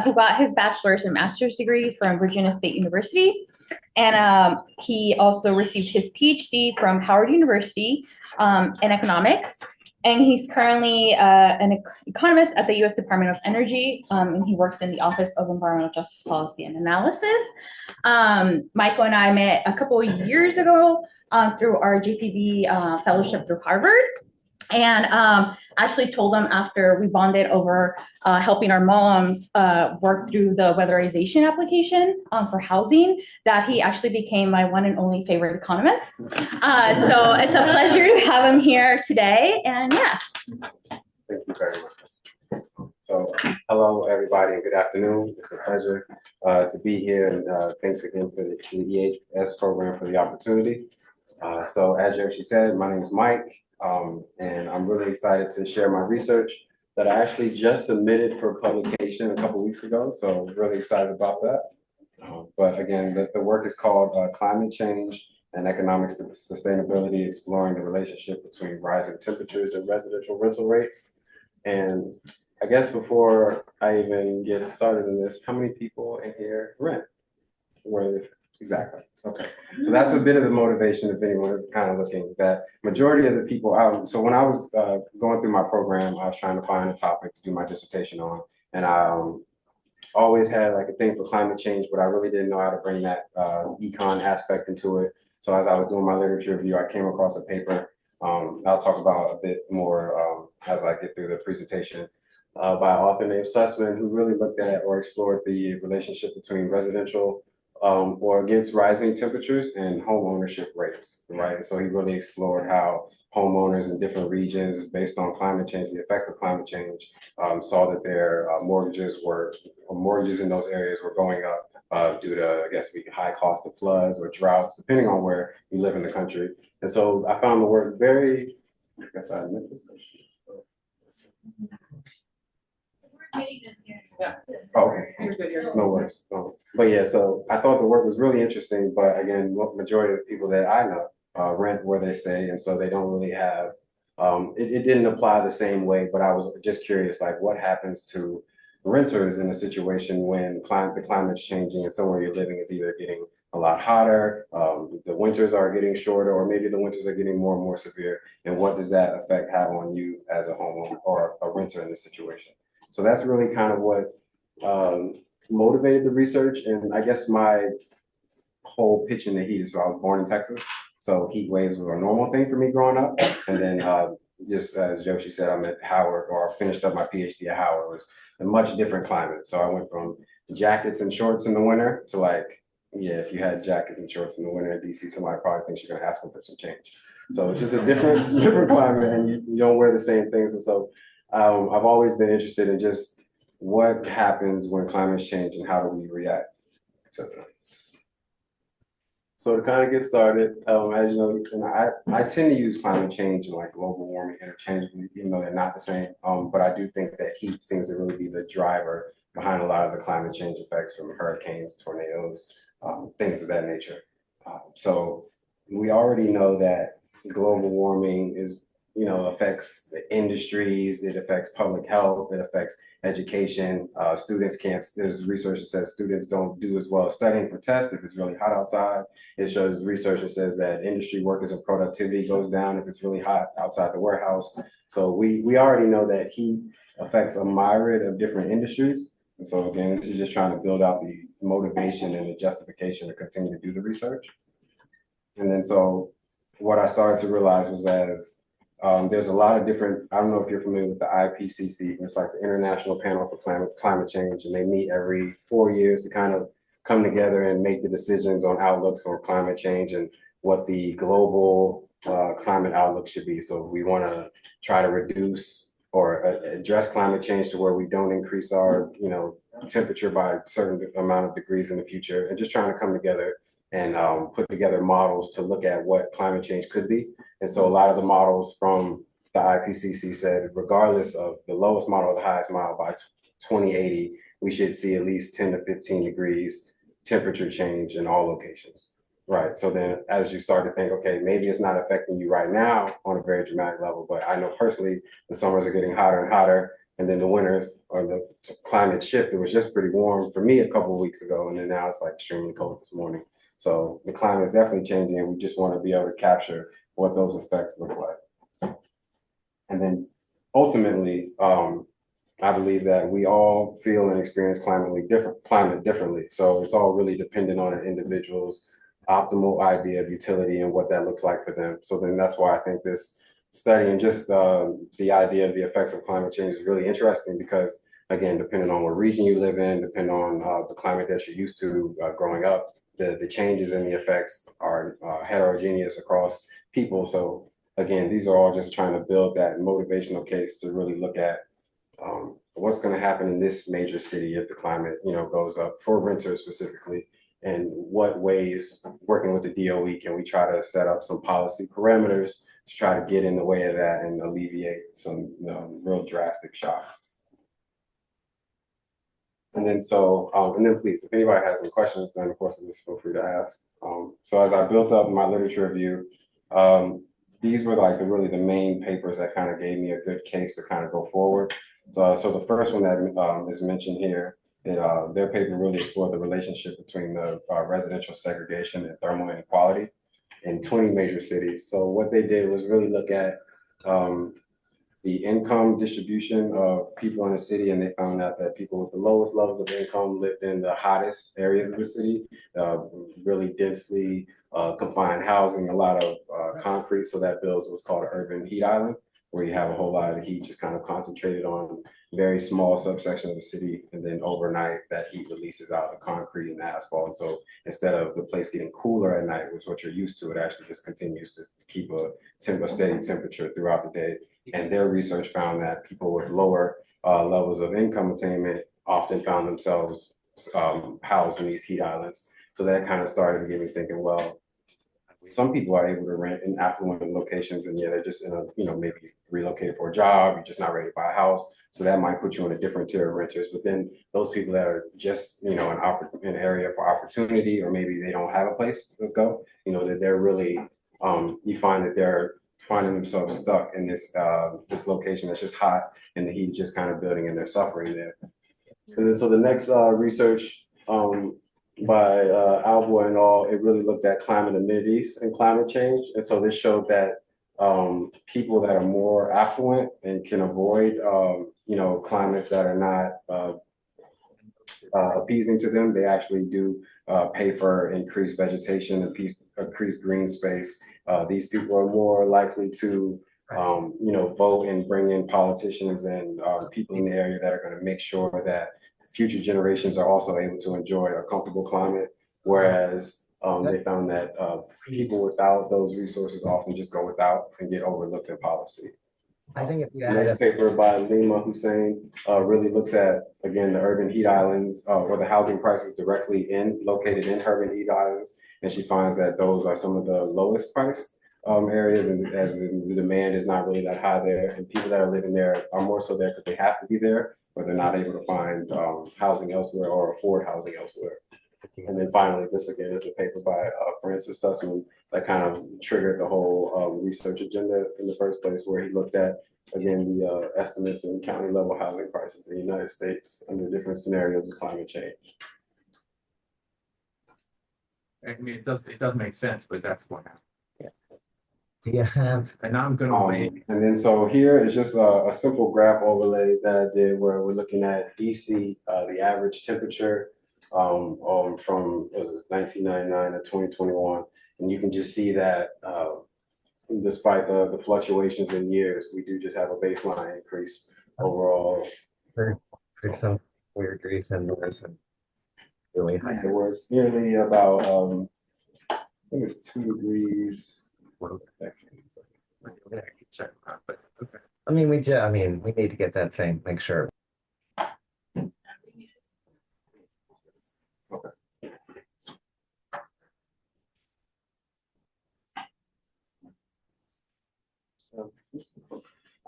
who got his bachelor's and master's degree from Virginia State University. And he also received his PhD from Howard University in economics. And he's currently an economist at the U.S. Department of Energy, and he works in the Office of Environmental Justice Policy and Analysis. Michael and I met a couple of years ago through our JPB fellowship through Harvard. And actually told them after we bonded over helping our moms work through the weatherization application for housing that he actually became my one and only favorite economist. So it's a pleasure to have him here today. And yeah. Thank you very much. So hello, everybody, and good afternoon. It's a pleasure to be here. And thanks again for the NIEHS program for the opportunity. So as Yoshi said, my name is Mike. And I'm really excited to share my research that I actually just submitted for publication a couple weeks ago. So really excited about that. But again, the work is called Climate Change and Economic Sustainability, Exploring the Relationship Between Rising Temperatures and Residential Rental Rates. And I guess before I even get started in this, how many people in here rent? Exactly. Okay. So that's a bit of the motivation if anyone is kind of looking that majority of the people out. So when I was going through my program, I was trying to find a topic to do my dissertation on. And I always had like a thing for climate change, but I really didn't know how to bring that econ aspect into it. So as I was doing my literature review, I came across a paper. I'll talk about a bit more as I get through the presentation by an author named Sussman, who really looked at or explored the relationship between residential or against rising temperatures and home ownership rates, right? And so he really explored how homeowners in different regions, based on climate change, the effects of climate change, saw that their mortgages in those areas were going up due to, I guess, high cost of floods or droughts, depending on where you live in the country. And so I found the work very, I guess I missed this question. Yeah. Oh, okay. No worries. But yeah, so I thought the work was really interesting, but again, majority of the people that I know rent where they stay, and so they don't really have, it didn't apply the same way, but I was just curious, like what happens to renters in a situation when the climate's changing and somewhere you're living is either getting a lot hotter, the winters are getting shorter, or maybe the winters are getting more and more severe, and what does that effect have on you as a homeowner or a renter in this situation? So that's really kind of what motivated the research. And I guess my whole pitch in the heat is, so I was born in Texas. So heat waves were a normal thing for me growing up. And then just as Yoshi said, I'm at Howard, or I finished up my PhD at Howard. It was a much different climate. So I went from jackets and shorts in the winter to like, yeah, if you had jackets and shorts in the winter in DC, somebody probably thinks you're gonna ask them for some change. So it's just a different climate, and you don't wear the same things. And so I've always been interested in just what happens when climates change and how do we react to them. So to kind of get started, as you know, I tend to use climate change and like global warming interchangeably, even though they're not the same. But I do think that heat seems to really be the driver behind a lot of the climate change effects, from hurricanes, tornadoes, things of that nature. So we already know that global warming is, affects the industries, it affects public health, it affects education. Students can't, there's research that says students don't do as well studying for tests if it's really hot outside. It shows research that says that industry workers and productivity goes down if it's really hot outside the warehouse. So we already know that heat affects a myriad of different industries. And so again, this is just trying to build out the motivation and the justification to continue to do the research. And then so what I started to realize was there's a lot of different, I don't know if you're familiar with the IPCC, it's like the International Panel for Climate Change, and they meet every 4 years to kind of come together and make the decisions on outlooks on climate change and what the global climate outlook should be. So we want to try to reduce or address climate change to where we don't increase our, temperature by a certain amount of degrees in the future, and just trying to come together and put together models to look at what climate change could be. And so a lot of the models from the IPCC said, regardless of the lowest model or the highest model, by 2080, we should see at least 10 to 15 degrees temperature change in all locations, right? So then as you start to think, okay, maybe it's not affecting you right now on a very dramatic level, but I know personally the summers are getting hotter and hotter. And then the winters or the climate shift, it was just pretty warm for me a couple of weeks ago. And then now it's like extremely cold this morning. So the climate is definitely changing, and we just want to be able to capture what those effects look like. And then ultimately, I believe that we all feel and experience climate differently. So it's all really dependent on an individual's optimal idea of utility and what that looks like for them. So then that's why I think this study and just the idea of the effects of climate change is really interesting, because again, depending on what region you live in, depending on the climate that you're used to growing up, the changes and the effects are heterogeneous across people. So again, these are all just trying to build that motivational case to really look at what's going to happen in this major city if the climate, goes up for renters specifically, and what ways, working with the DOE, can we try to set up some policy parameters to try to get in the way of that and alleviate some real drastic shocks. And then please, if anybody has any questions during the course of this, feel free to ask. So as I built up my literature review, these were like really the main papers that kind of gave me a good case to kind of go forward. So the first one that is mentioned here, their paper really explored the relationship between the residential segregation and thermal inequality in 20 major cities. So what they did was really look at the income distribution of people in the city, and they found out that people with the lowest levels of income lived in the hottest areas of the city, really densely confined housing, a lot of concrete. So that builds what's called an urban heat island, where you have a whole lot of the heat just kind of concentrated on very small subsection of the city, and then overnight that heat releases out the concrete and the asphalt. So instead of the place getting cooler at night, which is what you're used to, it actually just continues to keep a steady temperature throughout the day. And their research found that people with lower levels of income attainment often found themselves housed in these heat islands. So that kind of started to get me thinking, well, some people are able to rent in affluent locations, and they're just in a, maybe relocated for a job, you're just not ready to buy a house. So that might put you in a different tier of renters. But then those people that are just, an area for opportunity, or maybe they don't have a place to go, that they're really, you find that they're finding themselves stuck in this location that's just hot, and the heat just kind of building, and they're suffering there. And then so the next research by Alboy and all, it really looked at climate amenities and climate change. And so this showed that people that are more affluent and can avoid, climates that are not appeasing to them, they actually do pay for increased vegetation, increased green space. These people are more likely to vote and bring in politicians and people in the area that are going to make sure that future generations are also able to enjoy a comfortable climate, whereas they found that people without those resources often just go without and get overlooked in policy. I think if you The next paper by Lima Hussein really looks at, again, the urban heat islands, or the housing prices directly located in urban heat islands, and she finds that those are some of the lowest priced areas, and as the demand is not really that high there, and people that are living there are more so there because they have to be there, but they're not able to find housing elsewhere or afford housing elsewhere. And then finally, this again is a paper by Francis Sussman that kind of triggered the whole research agenda in the first place, where he looked at, again, the estimates in county level housing prices in the United States under different scenarios of climate change. I mean, it does make sense, but that's what happened. do you have, And now I'm gonna and then so here is just a simple graph overlay that I did, where we're looking at DC, the average temperature from 1999 to 2021, and you can just see that despite the fluctuations in years, we do just have a baseline increase overall. for some weird reason, there's a really high. There was nearly about I think it's 2 degrees. I mean, we need to get that thing, make sure.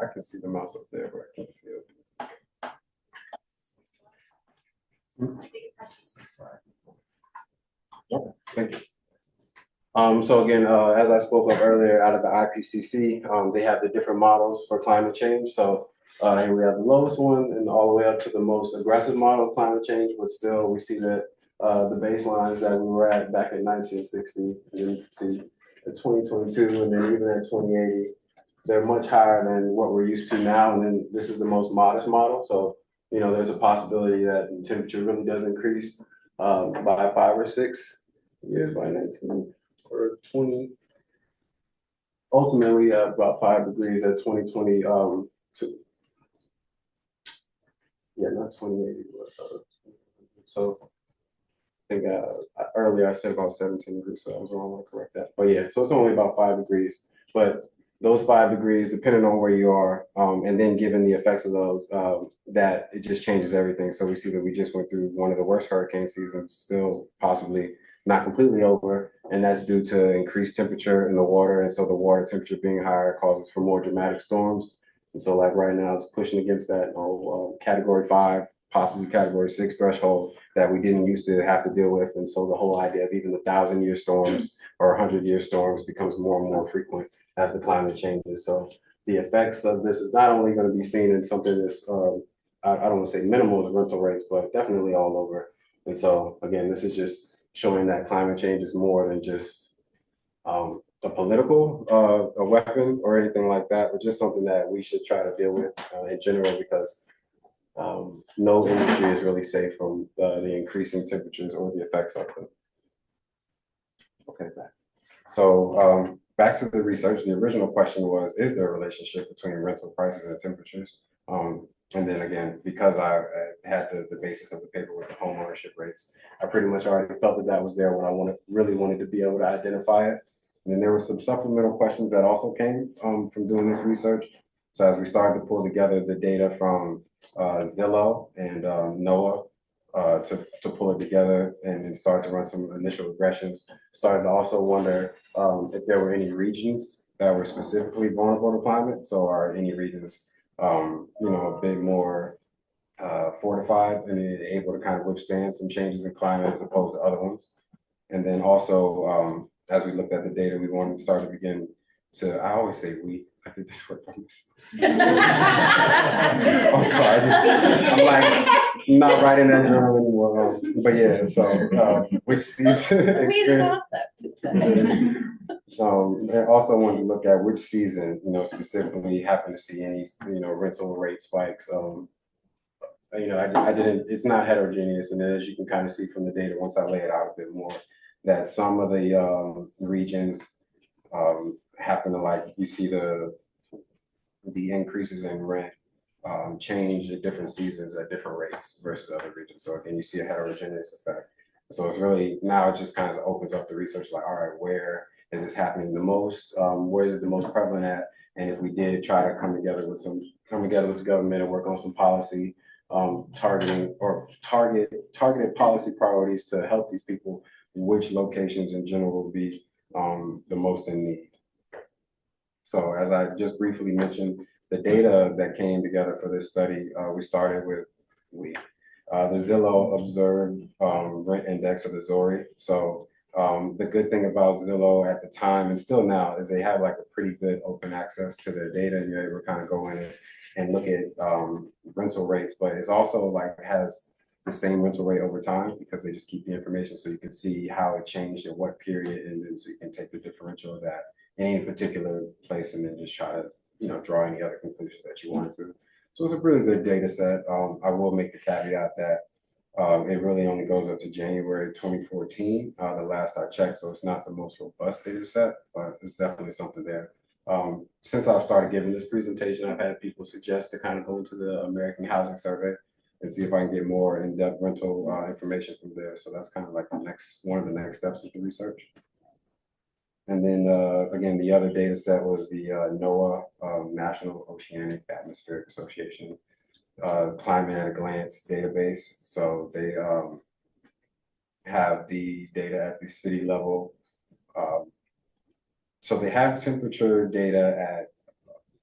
I can see the mouse up there, but I can't see it. Okay, thank you. So again, as I spoke of earlier, out of the IPCC, they have the different models for climate change. So Here we have the lowest one and all the way up to the most aggressive model of climate change, but still we see that the baselines that we were at back in 1960, and then you can see at 2022, and then even at 2080, they're much higher than what we're used to now. And then this is the most modest model. So, you know, there's a possibility that the temperature really does increase by 5 or 6 years by 19 or 20. Ultimately, about 5 degrees at 2020. Yeah, not 2080. So I think earlier I said about 17 degrees, so I was wrong. I'll correct that. But yeah, so it's only about 5 degrees. But those 5 degrees, depending on where you are, and then given the effects of those, that it just changes everything. So we see that we just went through one of the worst hurricane seasons, still possibly not completely over, and that's due to increased temperature in the water. And so the water temperature being higher causes for more dramatic storms. And so like right now, it's pushing against that category 5, possibly category 6 threshold that we didn't used to have to deal with. And so the whole idea of even the 1,000-year storms or 100-year storms becomes more and more frequent as the climate changes. So the effects of this is not only going to be seen in something that's, I don't want to say minimal as rental rates, but definitely all over. And so again, this is just showing that climate change is more than just a political a weapon or anything like that, but just something that we should try to deal with in general, because no industry is really safe from the increasing temperatures or the effects of them. Okay, back. So back to the research. The original question was, is there a relationship between rental prices and temperatures? And then again, because I had the basis of the paper with the home ownership rates, I pretty much already felt that that was there when I really wanted to be able to identify it. And then there were some supplemental questions that also came from doing this research. So as we started to pull together the data from Zillow and NOAA to pull it together and then start to run some initial regressions, started to also wonder if there were any regions that were specifically vulnerable to climate. So are any regions you know, a bit more fortified and able to kind of withstand some changes in climate as opposed to other ones. And then also, as we looked at the data, we wanted to start to begin to, I always say we, I did this work on this. I'm sorry, I'm like not writing that journal anymore. But yeah, so which season experience. I also wanted to look at which season, you know, specifically happen to see any, you know, rental rate spikes. You know, I didn't, it's not heterogeneous. And then as you can kind of see from the data, once I lay it out a bit more, that some of the regions happen to, like, you see the increases in rent change at different seasons at different rates versus other regions. So again, you see a heterogeneous effect. So it's really, now it just kind of opens up the research, like, all right, where is this happening the most? Where is it the most prevalent at? And if we did try to come together with the government and work on some policy targeting or targeted policy priorities to help these people, which locations in general will be the most in need. So as I just briefly mentioned, the data that came together for this study, we started with the Zillow observed rent index, or the ZORI. So the good thing about Zillow at the time and still now is they have like a pretty good open access to their data, and you're able to kind of go in and look at rental rates, but it's also like has the same rental rate over time because they just keep the information, so you can see how it changed at what period, and then so you can take the differential of that in any particular place and then just try to, you know, draw any other conclusions that you want to. So it's a really good data set. I will make the caveat that it really only goes up to January 2014, the last I checked, so it's not the most robust data set, but it's definitely something there. Since I've started giving this presentation, I've had people suggest to kind of go into the American Housing Survey and see if I can get more in-depth rental information from there. So that's kind of like one of the next steps with the research. And then again, the other data set was the NOAA, National Oceanic Atmospheric Association Climate at a Glance database. So they have the data at the city level. So they have temperature data at,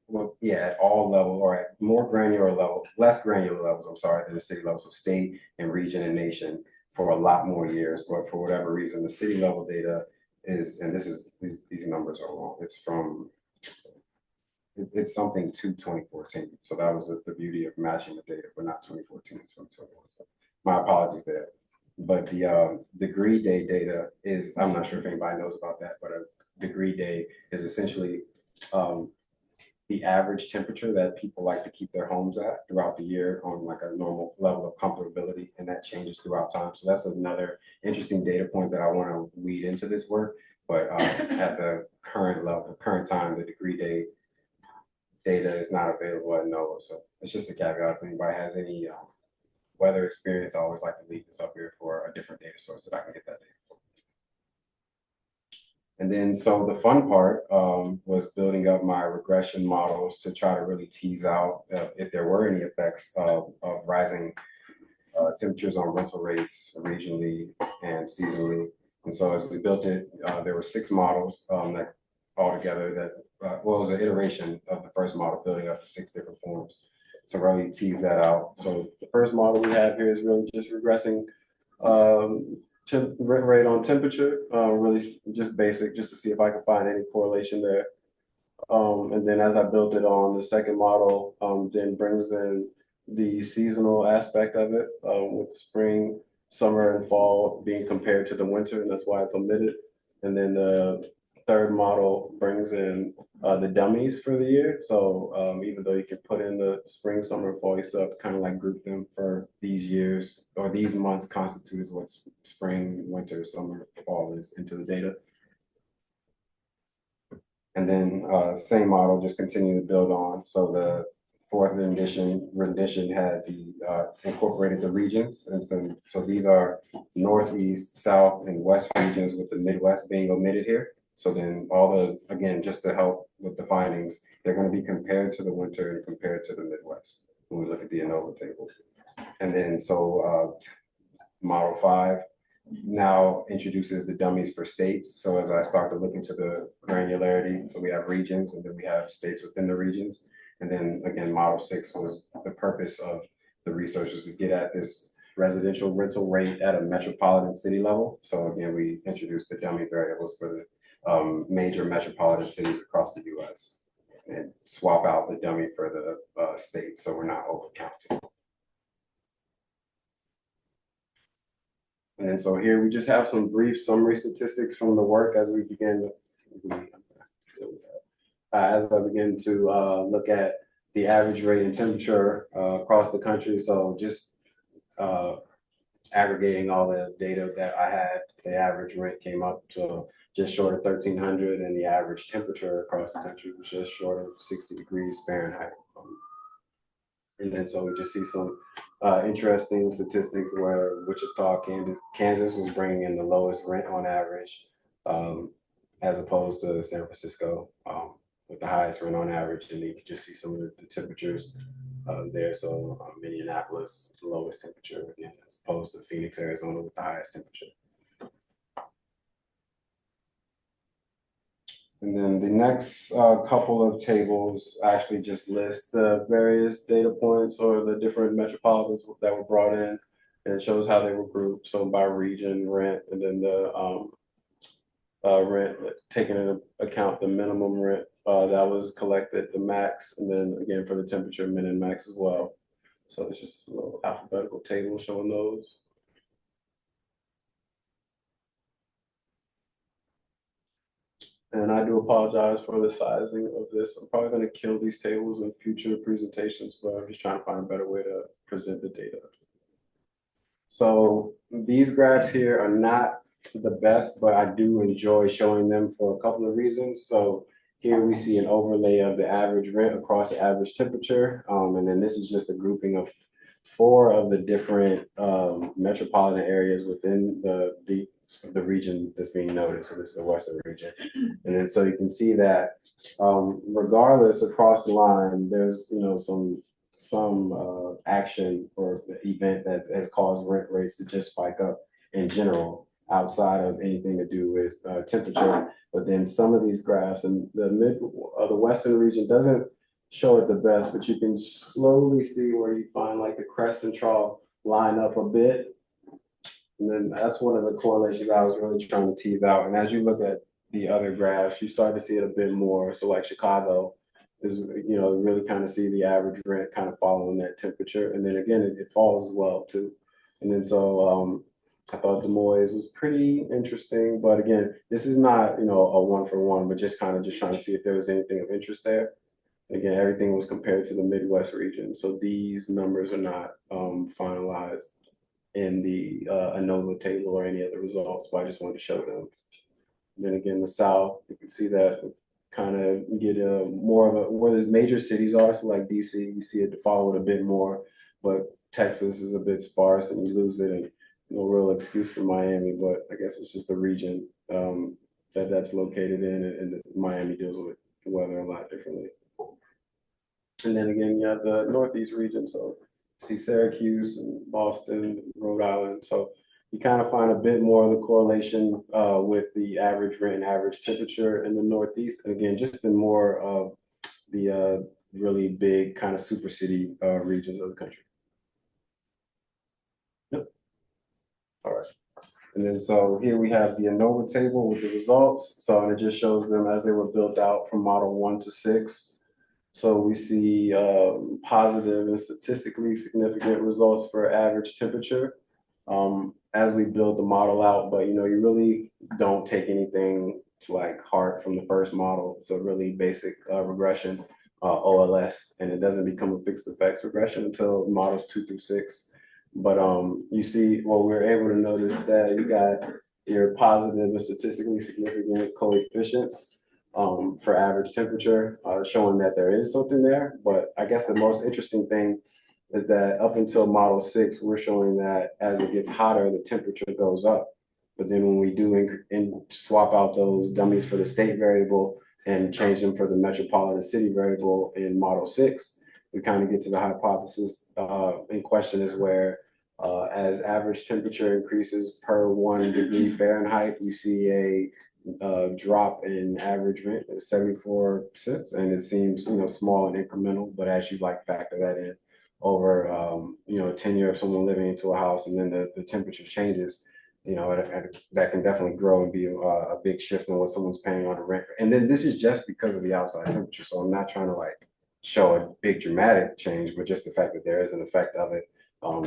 well, yeah, at all levels, or at more granular level, less granular levels, I'm sorry, than the city level, so state and region and nation for a lot more years. But for whatever reason, the city level data is, and this is, these numbers are wrong. It's from it's something to 2014. So that was the beauty of matching the data, but not 2014 and 2021. So my apologies there. But the degree day data is, I'm not sure if anybody knows about that, but a degree day is essentially the average temperature that people like to keep their homes at throughout the year on like a normal level of comfortability, and that changes throughout time. So that's another interesting data point that I want to weed into this work. But at the current level, current time, the degree day data is not available at NOAA. So it's just a caveat. If anybody has any weather experience, I always like to leave this up here for a different data source that I can get that data. And then, so the fun part was building up my regression models to try to really tease out if there were any effects of rising temperatures on rental rates regionally and seasonally. And so as we built it, there were 6 models that altogether that, well, it was an iteration of the first model building up to 6 different forms to really tease that out. So the first model we have here is really just regressing rate on temperature, really just basic, just to see if I can find any correlation there. And then as I built it on the second model, then brings in the seasonal aspect of it, with spring, summer, and fall being compared to the winter, and that's why it's omitted. And then the third model brings in the dummies for the year. So even though you can put in the spring, summer, and fall, you still have to kind of like group them for these years, or these months constitutes what spring, winter, summer, fall is into the data. And then same model, just continue to build on. So the fourth rendition had the incorporated the regions. And so these are Northeast, South, and West regions, with the Midwest being omitted here. So then all the, again, just to help with the findings, they're going to be compared to the winter and compared to the Midwest when we look at the ANOVA table. And then so model 5 now introduces the dummies for states. So as I start to look into the granularity, so we have regions and then we have states within the regions. And then again, model 6 was the purpose of the researchers to get at this residential rental rate at a metropolitan city level. So again, we introduced the dummy variables for the major metropolitan cities across the US and swap out the dummy for the states, so we're not overcounting. And then so here we just have some brief summary statistics from the work as we begin as I begin to look at the average rate and temperature across the country. So just aggregating all the data that I had, the average rate came up to just short of 1,300, and the average temperature across the country was just short of 60 degrees Fahrenheit. And then so we just see some interesting statistics where Wichita, Kansas was bringing in the lowest rent on average, as opposed to San Francisco with the highest rent on average. And you can just see some of the temperatures there. So Minneapolis, the lowest temperature, again, as opposed to Phoenix, Arizona with the highest temperature. And then the next couple of tables actually just list the various data points or the different metropolitans that were brought in, and it shows how they were grouped. So by region, rent, and then the rent, taking into account the minimum rent that was collected, the max, and then again for the temperature, min and max as well. So it's just a little alphabetical table showing those. And I do apologize for the sizing of this. I'm probably going to kill these tables in future presentations, but I'm just trying to find a better way to present the data. So these graphs here are not the best, but I do enjoy showing them for a couple of reasons. So here we see an overlay of the average rent across the average temperature. And then this is just a grouping of 4 of the different metropolitan areas within the region that's being noted. So this is the Western region. And then so you can see that regardless across the line, there's some action or event that has caused rent rates to just spike up in general outside of anything to do with temperature. But then some of these graphs, and the Western region doesn't show it the best, but you can slowly see where you find like the crest and trough line up a bit. And then that's one of the correlations I was really trying to tease out. And as you look at the other graphs, you start to see it a bit more. So like Chicago is, really kind of see the average rent kind of following that temperature. And then again, it falls as well too. And then so I thought Des Moines was pretty interesting, but again, this is not, a one for one, but just kind of just trying to see if there was anything of interest there. Again, everything was compared to the Midwest region. So these numbers are not finalized in the ANOVA table or any other results, but I just wanted to show them. And then again, the South, you can see that kind of get a more of a, where the major cities are, so like DC, you see it followed a bit more, but Texas is a bit sparse and you lose it, and no real excuse for Miami, but I guess it's just the region that's located in, and Miami deals with the weather a lot differently. And then again, you have the Northeast region, so see Syracuse and Boston, Rhode Island. So you kind of find a bit more of the correlation with the average rent and average temperature in the Northeast. And again, just in more of the really big kind of super city regions of the country. Yep. All right. And then so here we have the ANOVA table with the results. So and it just shows them as they were built out from model 1 to 6. So we see positive and statistically significant results for average temperature as we build the model out. But you really don't take anything to like heart from the first model. So really basic regression, OLS, and it doesn't become a fixed effects regression until models 2 through 6. But you see, well, we're able to notice that you got your positive and statistically significant coefficients for average temperature, showing that there is something there. But I guess the most interesting thing is that up until model 6, we're showing that as it gets hotter, the temperature goes up. But then when we do swap out those dummies for the state variable and change them for the metropolitan city variable in model 6, we kind of get to the hypothesis in question is where as average temperature increases per 1 degree Fahrenheit, we see a drop in average rent at 74 cents, and it seems small and incremental, but as you factor that in over a tenure of someone living into a house, and then the temperature changes, that can definitely grow and be a big shift in what someone's paying on the rent. And then this is just because of the outside temperature, so I'm not trying to show a big dramatic change, but just the fact that there is an effect of it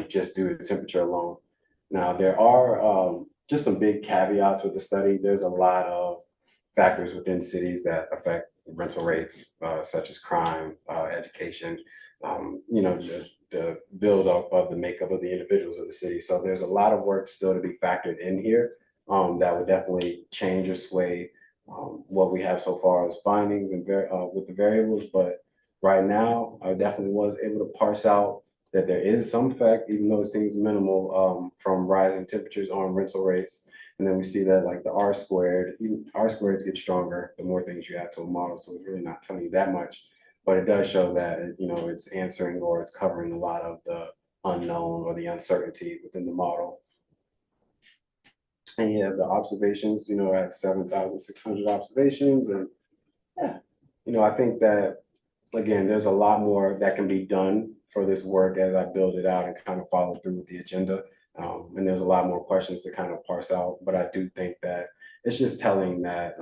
just due to temperature alone. Now there are just some big caveats with the study. There's a lot of factors within cities that affect rental rates, such as crime, education, the build up of the makeup of the individuals of the city. So there's a lot of work still to be factored in here that would definitely change or sway what we have so far as findings and with the variables. But right now, I definitely was able to parse out that there is some effect, even though it seems minimal, from rising temperatures on rental rates. And then we see that the R squared, R squareds get stronger the more things you add to a model. So it's really not telling you that much, but it does show that, it's answering or it's covering a lot of the unknown or the uncertainty within the model. And you have the observations, at 7,600 observations. And yeah, I think that, again, there's a lot more that can be done for this work as I build it out and kind of follow through with the agenda. And there's a lot more questions to kind of parse out, but I do think that it's just telling that,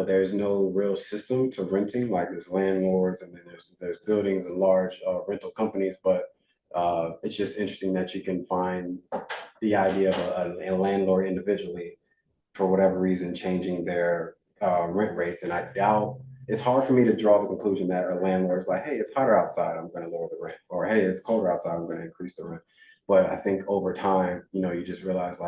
there's no real system to renting, there's landlords and then there's buildings and large rental companies, but it's just interesting that you can find the idea of a landlord individually, for whatever reason, changing their rent rates. And I doubt, it's hard for me to draw the conclusion that a landlord's hey, it's hotter outside, I'm going to lower the rent, or hey, it's colder outside, I'm going to increase the rent. But I think over time, you just realize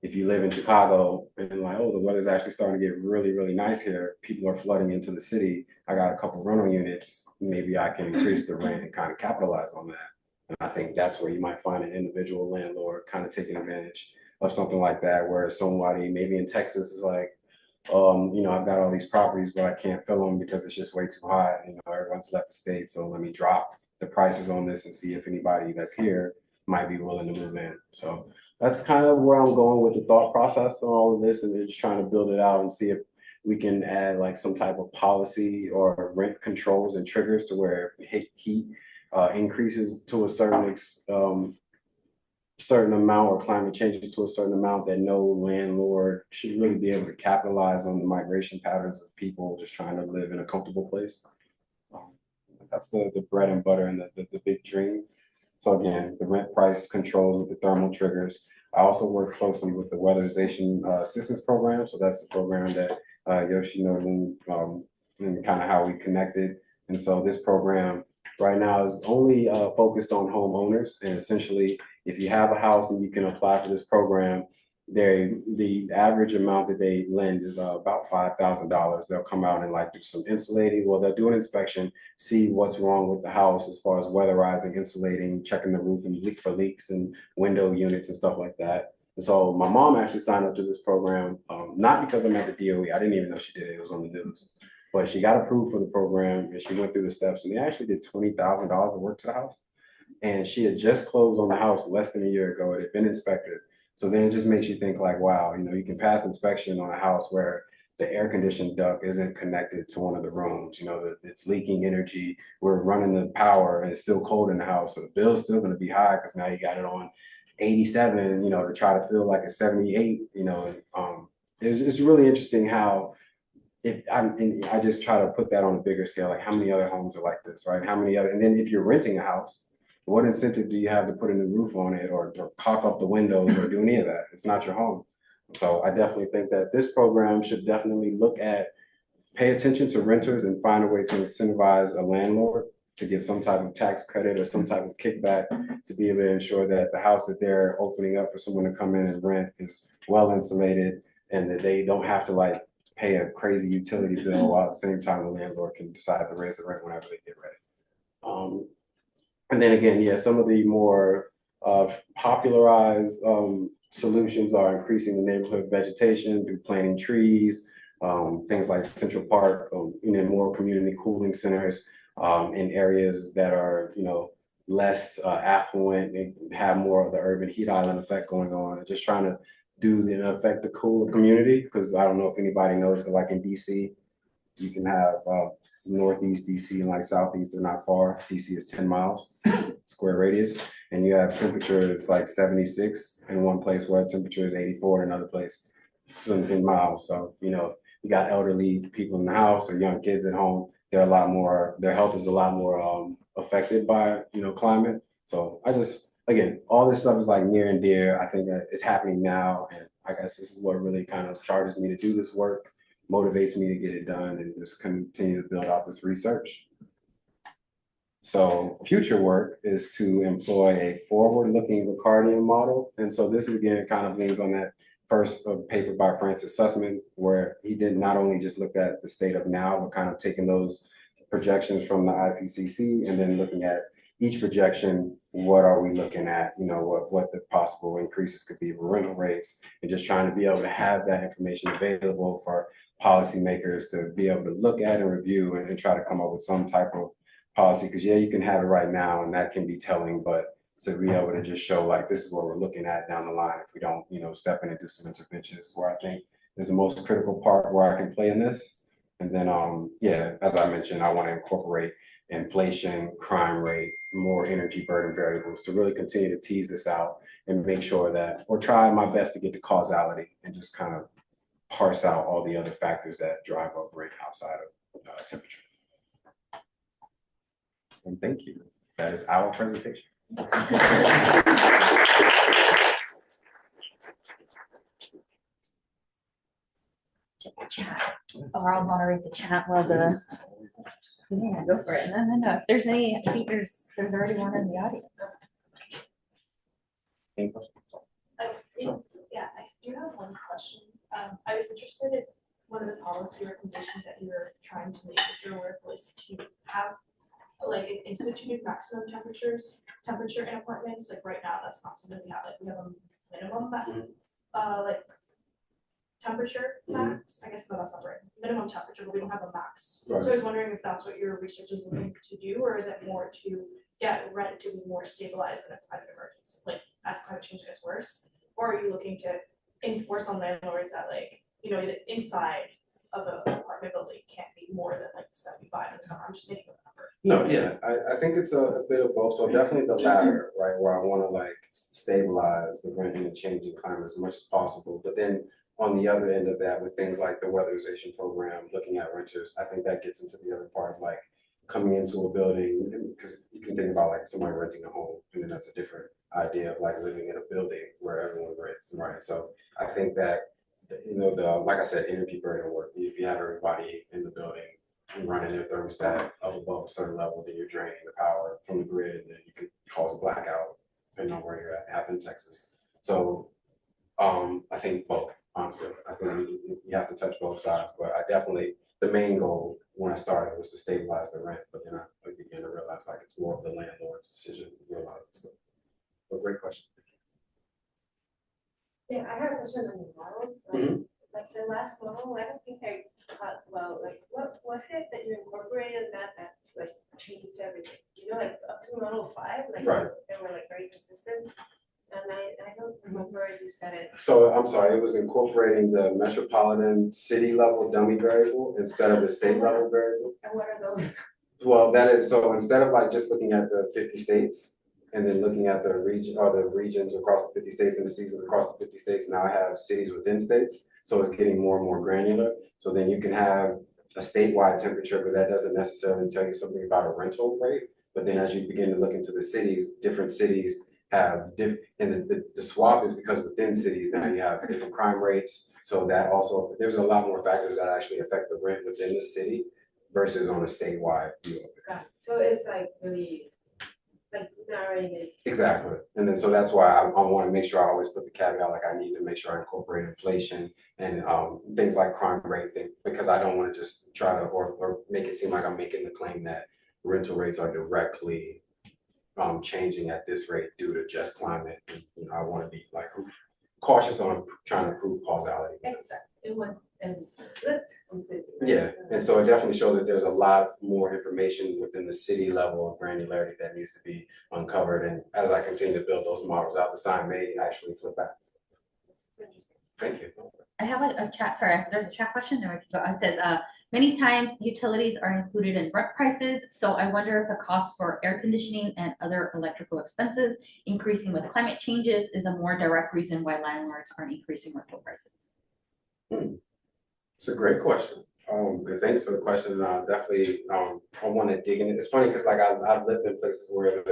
if you live in Chicago and oh, the weather's actually starting to get really, really nice here, people are flooding into the city, I got a couple rental units, maybe I can increase the rent and kind of capitalize on that. And I think that's where you might find an individual landlord kind of taking advantage of something like that, where somebody maybe in Texas is I've got all these properties, but I can't fill them because it's just way too hot. Everyone's left the state, so let me drop the prices on this and see if anybody that's here might be willing to move in. So that's kind of where I'm going with the thought process on all of this, and just trying to build it out and see if we can add some type of policy or rent controls and triggers to where heat increases to a certain certain amount or climate changes to a certain amount, that no landlord should really be able to capitalize on the migration patterns of people just trying to live in a comfortable place. That's the bread and butter and the big dream. So again, the rent price controls with the thermal triggers. I also work closely with the weatherization assistance program. So that's the program that Yoshi knows and kind of how we connected. And so this program right now is only focused on homeowners. And essentially, if you have a house and you can apply for this program, the average amount that they lend is about $5,000. They'll come out and like do some insulating. Well, they'll do an inspection, see what's wrong with the house as far as weatherizing, insulating, checking the roof and leak for leaks and window units and stuff like that. And so my mom actually signed up to this program, not because I'm at the DOE. I didn't even know she did it. It was on the news. But she got approved for the program and she went through the steps and they actually did $20,000 of work to the house. And she had just closed on the house less than a year ago. It had been inspected. So then it just makes you think like, wow, you know, you can pass inspection on a house where the air conditioned duct isn't connected to one of the rooms, you know, that it's leaking energy. We're running the power and it's still cold in the house. So the bill's still going to be high because now you got it on 87, you know, to try to feel like a 78, you know. It's really interesting how I just try to put that on a bigger scale, like how many other homes are like this, right? How many other, and then if you're renting a house, what incentive do you have to put a new roof on it or caulk up the windows or do any of that? It's not your home. So I definitely think that this program should definitely pay attention to renters and find a way to incentivize a landlord to get some type of tax credit or some type of kickback to be able to ensure that the house that they're opening up for someone to come in and rent is well insulated and that they don't have to like pay a crazy utility bill while at the same time the landlord can decide to raise the rent whenever they get ready. And then again, yeah, some of the more popularized solutions are increasing the neighborhood vegetation through planting trees, things like Central Park, more community cooling centers in areas that are, you know, less affluent and have more of the urban heat island effect going on. And just trying to affect the cooler community, because I don't know if anybody knows, but like in DC, you can have Northeast DC and like Southeast, they're not far. DC is 10 miles square radius, and you have temperatures like 76 in one place where temperature is 84 in another place, 10 miles. So, you know, you got elderly people in the house or young kids at home. Their health is a lot more affected by, you know, climate. So again, all this stuff is like near and dear. I think that it's happening now. And I guess this is what really kind of charges me to do this work, motivates me to get it done and just continue to build out this research. So future work is to employ a forward-looking Ricardian model. And so this again kind of leans on that first paper by Francis Sussman, where he did not only just look at the state of now, but kind of taking those projections from the IPCC and then looking at each projection, what are we looking at, you know, what the possible increases could be for rental rates, and just trying to be able to have that information available for policymakers to be able to look at and review and try to come up with some type of policy. Because yeah, you can have it right now and that can be telling, but to be able to just show like this is what we're looking at down the line if we don't, you know, step in and do some interventions, where I think is the most critical part where I can play in this. And then yeah, as I mentioned, I want to incorporate inflation, crime rate, more energy burden variables to really continue to tease this out and make sure that, or try my best to get to causality and just kind of parse out all the other factors that drive up rent outside of temperature. And thank you. That is our presentation. Chat. Or I'll moderate the chat while yeah, go for it. No. If there's any, I think there's already one in the audience. Yeah, I do have one question. I was interested in one of the policy recommendations that you were trying to make with your work was to have like instituted maximum temperature in apartments. Like right now, that's not something we have. Like we have a minimum like temperature max. I guess no, that's not right. Minimum temperature, but we don't have a max. Right. So I was wondering if that's what your research is looking to do, or is it more to get rent to be more stabilized in a climate emergency, like as climate change gets worse? Or are you looking to enforce on landlords that, like, you know, inside of an apartment building can't be more than like 75 in the summer. I'm just making a number. No, yeah, I think it's a bit of both. So definitely the latter, right, where I want to like stabilize the rent in the changing climate as much as possible. But then on the other end of that, with things like the weatherization program, looking at renters, I think that gets into the other part of like coming into a building, because you can think about like somebody renting a home, and then that's a different idea of like living in a building where everyone rents, right? So I think that, you know, the, like I said, energy burden work, if you have everybody in the building running their thermostat up above a certain level, then you're draining the power from the grid, and then you could cause a blackout depending on where you're at, happen in Texas. So I think both, honestly. I think you have to touch both sides, but I definitely, the main goal when I started was to stabilize the rent, but then I began to realize like it's more of the landlord's decision to realize it's a great question. Yeah, I have a question on the models. Like the last model, I don't think I caught well. Like, what was it that you incorporated that like changed everything? You know, like up to model 5, like Right. they were like very consistent. And I don't remember you said it. So I'm sorry, it was incorporating the metropolitan city level dummy variable instead of the state level variable. And what are those? Well, that is, so instead of like just looking at the 50 states and then looking at the region or the regions across the 50 states and the seasons across the 50 states, now I have cities within states. So it's getting more and more granular. So then you can have a statewide temperature, but that doesn't necessarily tell you something about a rental rate. But then as you begin to look into the cities, different cities have and the swap is because within cities now you have different crime rates. So that also, there's a lot more factors that actually affect the rent within the city versus on a statewide view of it. Got it. So it's like really like narrowing it. Exactly. And then so that's why I want to make sure I always put the caveat, like I need to make sure I incorporate inflation and things like crime rate things, because I don't want to just try to or make it seem like I'm making the claim that rental rates are directly changing at this rate due to just climate. And, you know, I want to be like cautious on trying to prove causality. Exactly. It went and flipped completely. Yeah, and so it definitely shows that there's a lot more information within the city level of granularity that needs to be uncovered. And as I continue to build those models out, the sign may actually flip back. Interesting. Thank you. I have a chat, sorry, there's a chat question. No, it says, many times utilities are included in rent prices. So I wonder if the cost for air conditioning and other electrical expenses increasing with climate changes is a more direct reason why landlords aren't increasing rental prices. It's a great question. And thanks for the question. Definitely, I want to dig in. It's funny because like I've lived in places where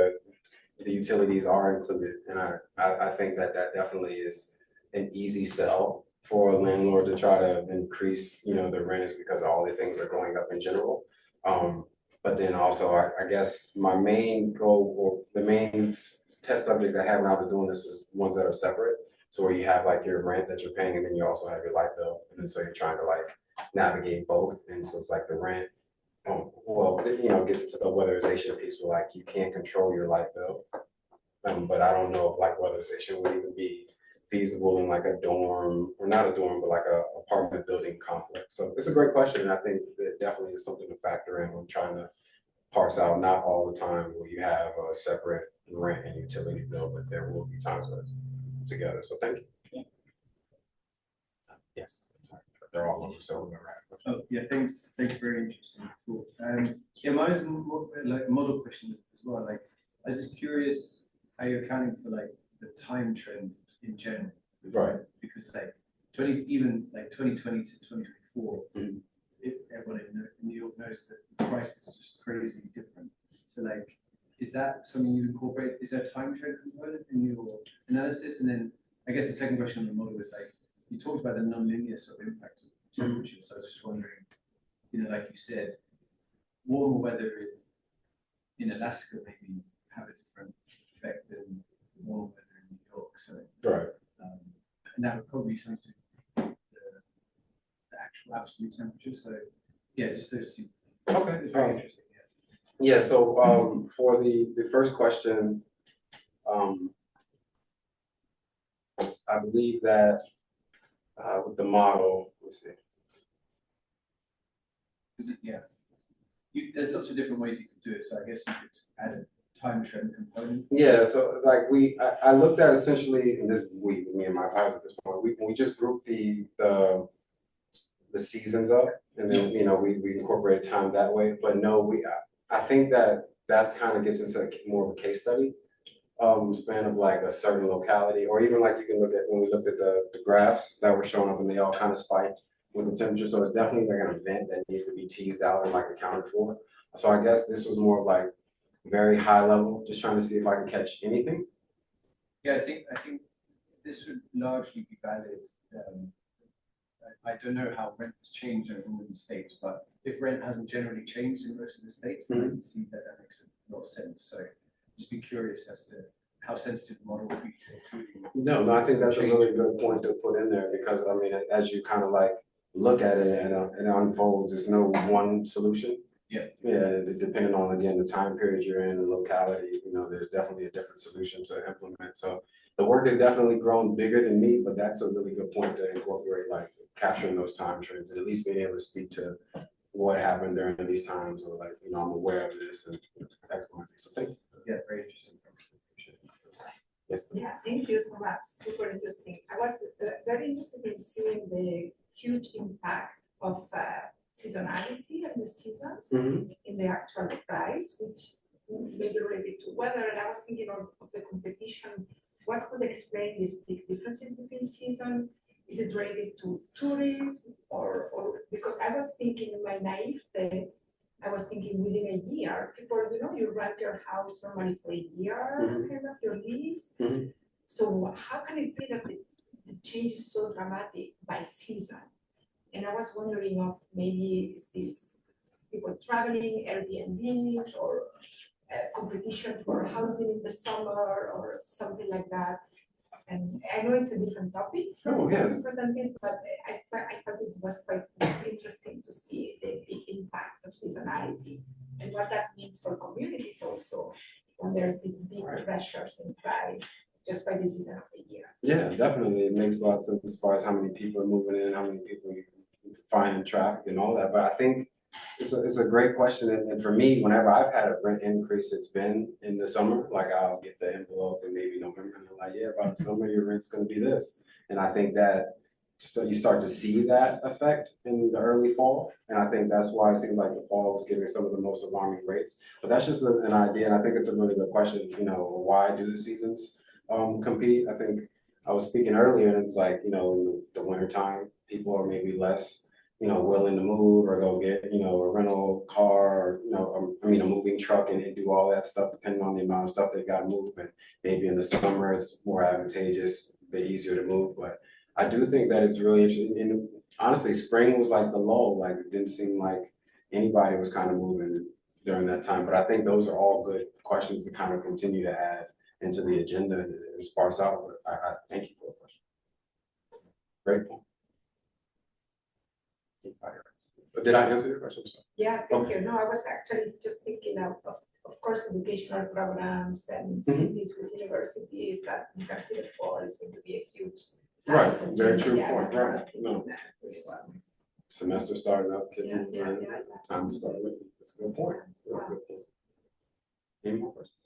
the utilities are included, and I think that definitely is an easy sell for a landlord to try to increase, you know, the rent is because all the things are going up in general. But then also, I guess my main goal or the main test subject I had when I was doing this was ones that are separate. So where you have like your rent that you're paying, and then you also have your light bill, and then so you're trying to like navigate both. And so it's like the rent, well, you know, gets into the weatherization piece where like you can't control your light bill. But I don't know if like weatherization would even be feasible in like a dorm, or not a dorm, but like a apartment building complex. So it's a great question, and I think it definitely is something to factor in when trying to parse out. Not all the time will you have a separate rent and utility bill, but there will be times where it's together. So thank you. Yeah. Yes, they're all over. So oh yeah, thanks. Very interesting. Cool. Yeah, mine is more like model questions as well. Like I was just curious how you're accounting for like the time trend in general. Right. Because like 2020 to 2024, everyone in New York knows that the prices are just crazy different. So like, is that something you incorporate? Is there a time trend component in your analysis? And then I guess the second question on the model is like, you talked about the non-linear sort of impact of temperature. So I was just wondering, you know, like you said, warmer weather in Alaska maybe have a different effect than warmer weather in New York. So right. And that would probably be something to the actual absolute temperature. So yeah, just those two. Okay. It's very interesting. Yeah, so for the first question, I believe that with the model, let's see. Yeah, there's lots of different ways you could do it. So I guess you could add a time trend component. Yeah, so like I looked at essentially, and this is me and my advisor at this point, we just grouped the the seasons up, and then, you know, we incorporated time that way, but no, I think that kind of gets into more of a case study, span of like a certain locality, or even like you can look at, when we looked at the graphs that were showing up and they all kind of spiked with the temperature, so it's definitely like an event that needs to be teased out and like accounted for. So I guess this was more of like very high level, just trying to see if I can catch anything. Yeah, I think this would largely be valid. I don't know how rent has changed over all the states, but if rent hasn't generally changed in most of the states, then I can see that that makes a lot of sense. So just be curious as to how sensitive the model would be to including. No, I think that's a really good point to put in there, because I mean, as you kind of like look at it and it unfolds, there's no one solution. Yeah. Yeah, depending on, again, the time period you're in, the locality, you know, there's definitely a different solution to implement. So the work has definitely grown bigger than me, but that's a really good point to incorporate, like capturing those time trends and at least being able to speak to what happened during these times, or like, you know, I'm aware of this and X, Y, Z. So thank you. Yeah, very interesting. Yes. Yeah, thank you so much. Super interesting. I was very interested in seeing the huge impact of seasonality and the seasons in the actual price, which may be related to weather. And I was thinking of the competition. What could explain these big differences between seasons? Is it related to tourism, or because I was thinking in my naivete, I was thinking within a year, people, you know, you rent your house normally for a year, kind of your lease. So how can it be that the change is so dramatic by season? And I was wondering if maybe is this people traveling, Airbnbs, or competition for housing in the summer, or something like that. And I know it's a different topic from what you presented, but I thought it was quite interesting to see the big impact of seasonality and what that means for communities also, when there's these big pressures in price just by the season of the year. Yeah, definitely. It makes a lot of sense as far as how many people are moving in, how many people you find in traffic and all that. But I think it's a great question. And for me, whenever I've had a rent increase, it's been in the summer. Like I'll get the envelope in maybe November, and they're like, yeah, by the summer your rent's going to be this. And I think that you start to see that effect in the early fall. And I think that's why it seems like the fall was giving some of the most alarming rates. But that's just an idea. And I think it's a really good question. You know, why do the seasons compete? I think I was speaking earlier, and it's like, you know, in the wintertime, people are maybe less, you know, willing to move or go get, you know, a rental car, or, you know, a moving truck and do all that stuff, depending on the amount of stuff they got to move. And maybe in the summer, it's more advantageous, a bit easier to move. But I do think that it's really interesting. And honestly, spring was like the lull. Like it didn't seem like anybody was kind of moving during that time. But I think those are all good questions to kind of continue to add into the agenda and sparse out. But I thank you for the question. Great point. But did I answer your question? Yeah, thank you. No, I was actually just thinking of course, educational programs and cities with universities that you can see the fall is going to be a huge. Right, very true Yeah, point. Right. No. Well. Semester starting up, Yeah. time to start with. That's a good point. Wow. Good point. Any more questions?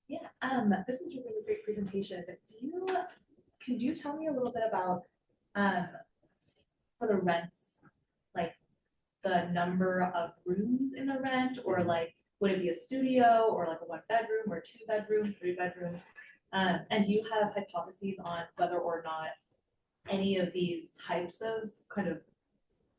Yeah, this is a really great presentation. Could you tell me a little bit about for the rents, like the number of rooms in the rent, or like would it be a studio, or like a 1 bedroom, or 2 bedroom, 3 bedroom? And do you have hypotheses on whether or not any of these types of kind of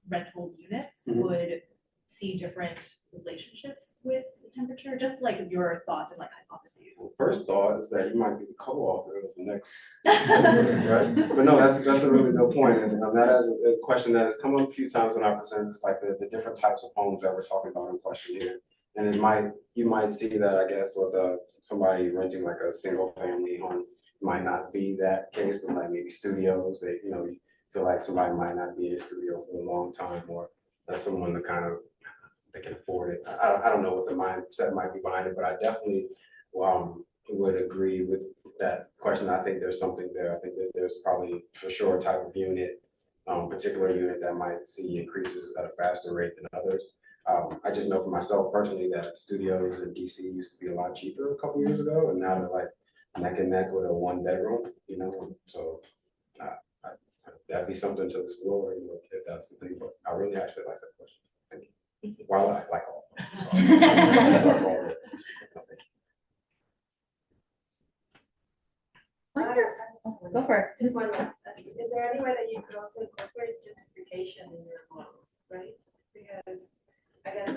rental units would see different relationships with the temperature? Just like your thoughts and like hypotheses. Well, first thought is that you might be the co-author of the next, right? But no, that's a really good point. And that is a question that has come up a few times when I present. It's like the different types of homes that we're talking about in question here. And you might see that, I guess, with somebody renting like a single family home might not be that case, but like maybe studios, they, you know, you feel like somebody might not be in a studio for a long time, or that's someone that kind of, they can afford it. I don't know what the mindset might be behind it, but I definitely would agree with that question. I think there's something there. I think that there's probably for sure a type of unit, particular unit that might see increases at a faster rate than others. I just know for myself personally that studios in DC used to be a lot cheaper a couple years ago, and now they're like neck and neck with a 1 bedroom, you know. So that'd be something to explore, you know, if that's the thing, but I really actually like that question. Thank you. Well, I like all. Go for it. Just one last, is there any way that you could also incorporate gentrification in your models, right? Because I guess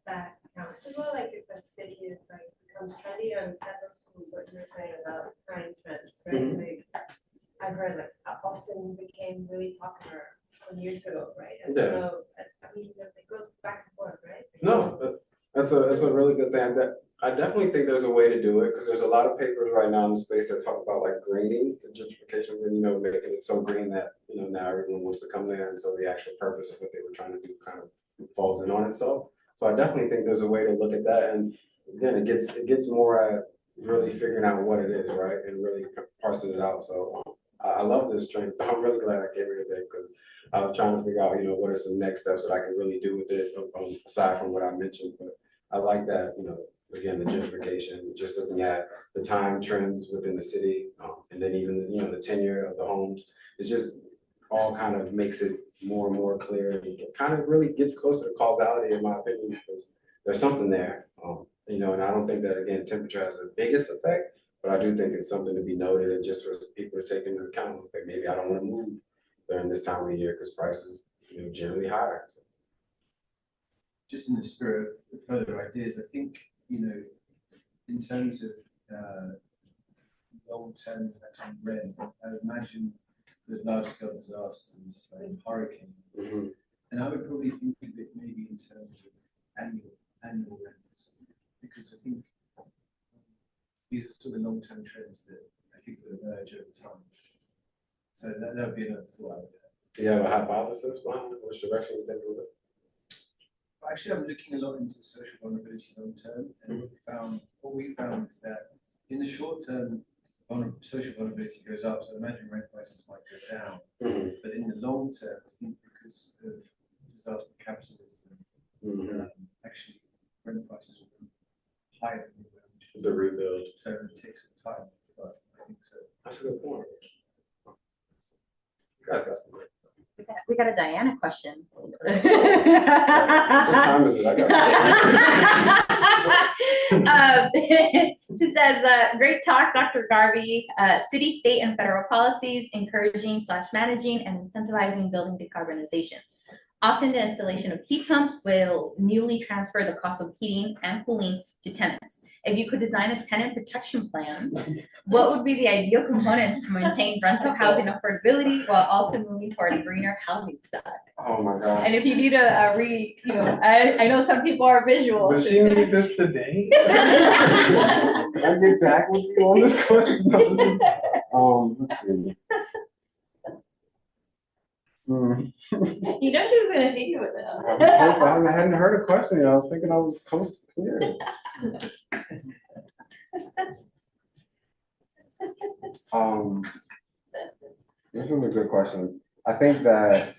that counts as well, like if a city is like becomes trendy, and that goes to what you're saying about time trends, right? Like I've heard like Austin became really popular some years ago, right? And Yeah. so I mean it goes back and forth, right? No, that's a really good thing. That I definitely think there's a way to do it, because there's a lot of papers right now in the space that talk about like greening the gentrification, and you know, making it so green that, you know, now everyone wants to come there, and so the actual purpose of what they were trying to do kind of falls in on itself. So I definitely think there's a way to look at that, and again, it gets more at really figuring out what it is, right, and really parsing it out. So I love this train. I'm really glad I came here today, because I was trying to figure out, you know, what are some next steps that I can really do with it, aside from what I mentioned. But I like that, you know, again, the gentrification, just looking at the time trends within the city, and then even, you know, the tenure of the homes. It just all kind of makes it more and more clear, and it kind of really gets closer to causality, in my opinion, because there's something there, you know, and I don't think that, again, temperature has the biggest effect, but I do think it's something to be noted, and just for people to take into account, like maybe I don't want to move during this time of the year because prices, you know, generally higher. So. Just in the spirit of further ideas, I think, you know, in terms of long-term effects on rent, I would imagine there's large-scale disasters like hurricanes, and I would probably think of it maybe in terms of annual rents, because I think these are sort of long-term trends that I think will emerge over time. So that would be another thought I would have. Do you have a hypothesis behind which direction you think it would? Actually, I'm looking a lot into social vulnerability long term, and what we found is that in the short term, social vulnerability goes up, so imagine rent prices might go down. But in the long term, I think because of disaster capitalism, actually rent prices will be higher than the rebuild. So it takes some time, but I think so. That's a good point. You guys got some. We got a Diana question. What time is it? I got She says, great talk, Dr. Garvey. City, state, and federal policies encouraging / managing and incentivizing building decarbonization. Often the installation of heat pumps will newly transfer the cost of heating and cooling to tenants. If you could design a tenant protection plan, what would be the ideal components to maintain rental housing affordability while also moving toward a greener housing stock? Oh my gosh. And if you need a you know, I know some people are visual. Does she need this today? Can I get back with you on this question? Let's see. You know she was gonna think of it though. I hadn't heard a question yet. I was thinking I was close here. This is a good question. I think that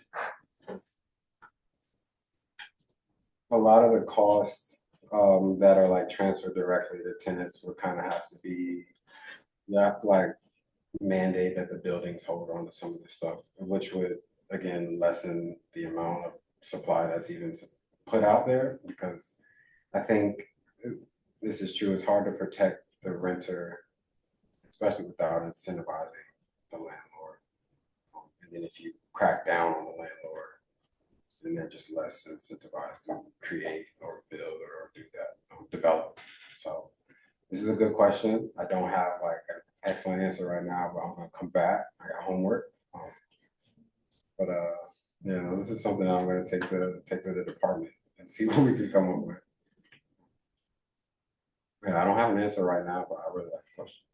a lot of the costs that are like transferred directly to tenants would kind of have to be, you have to like mandate that the buildings hold on to some of the stuff, which would again lessen the amount of supply that's even put out there, because I think this is true. It's hard to protect the renter, especially without incentivizing the landlord. And then if you crack down on the landlord, then they're just less incentivized to create or build or do that, develop. So this is a good question. I don't have like an excellent answer right now, but I'm gonna come back. I got homework. But you know, this is something I'm gonna take to the department and see what we can come up with. Yeah, I don't have an answer right now, but I really like the question.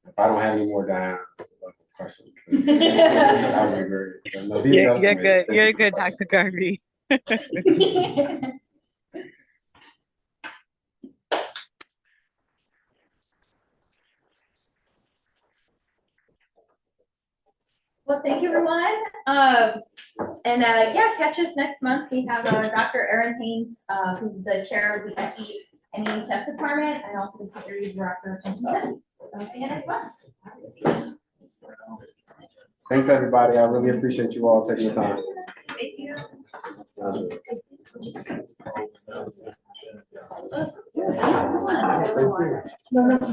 If I don't have any more down questions, that would be great. No, You're good. You're good, Dr. Garvey. Well, thank you, everyone. Yeah, catch us next month. We have Dr. Erin Haynes, who's the chair of the NIEHS department, and also the director of See you next month. Thanks, everybody. I really appreciate you all taking the time. Thank you. Pleasure.